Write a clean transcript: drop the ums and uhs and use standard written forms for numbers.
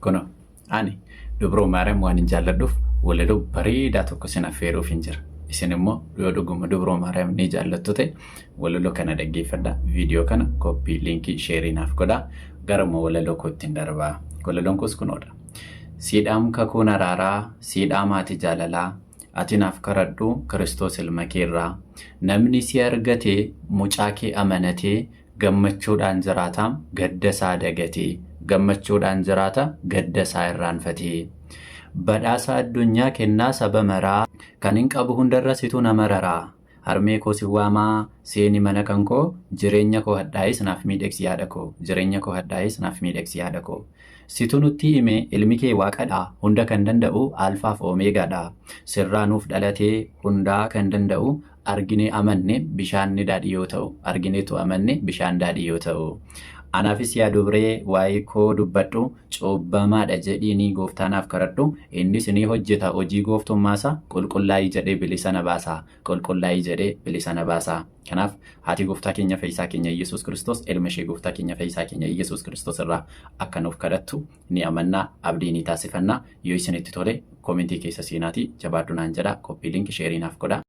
Kuno ani dubroo Maariyaam waan hin jaalladhuuf walaloo bareedaa tokko sin affeeruuf hin jira. Isin immoo yoo dhuguma dubroo Maariyaam ni jaallattu ta'e walaloo kana dhaggeeffadhaa. Viidiyoo kana koppii liinkii sheerii naaf godhaa. Garuma walaloo kootti darbaa. Walaloon kunis kunoodha. Siidhaam kakuun araaraa, siidhaa maatii jaalalaa, ati naaf karadhu Kiristoos ilma keerraa. Namni si argatee mucaa kee amanatee gammachuudhaan jiraataam gadda isaa dagatee. Gammachuudhaan jiraata gadda isaa irraanfatee. Badhaasa addunyaa kennaa saba maraa kan hin qabu hundarra situ nama raraa. Harmee koo si waamaa seeni mana kan koo jireenya koo hadhaa'is naaf miidhagsi yaada koo. Jireenya koo hadhaa'is naaf miidhagsi yaada koo. Situ nutti hime ilmi kee waaqadha hunda kan danda'u alfaaf oomeegaadha. Sirraa nuuf dhalatee hundaa kan danda'u arginee amanne bishaan ni daadhii yoo ta'u. Argineetu amanne bishaan daadhii yoo ta'u. Anaafis yaa dubree waa'ee koo dubbadhu cuubbamaadha jedhiini gooftaanaaf karadhu innis ni hojjeta hojii gooftummaasaa qulqullaa'ii jedhee bilisa na baasa. Qulqullaa'ii jedhee bilisa na baasa. Kanaaf haati gooftaa keenya fayyisaa keenya Yesuus Kiristoos ilma ishee gooftaa keenya fayyisaa keenya Yesuus Kiristoos irraa akka nuuf kadhattu ni amannaa abdii ni taasifannaa. Yoo isinitti tole koomentii keessa seenaatii jabaadhu naan jedhaa koppii liinkii sheerii naaf godhaa.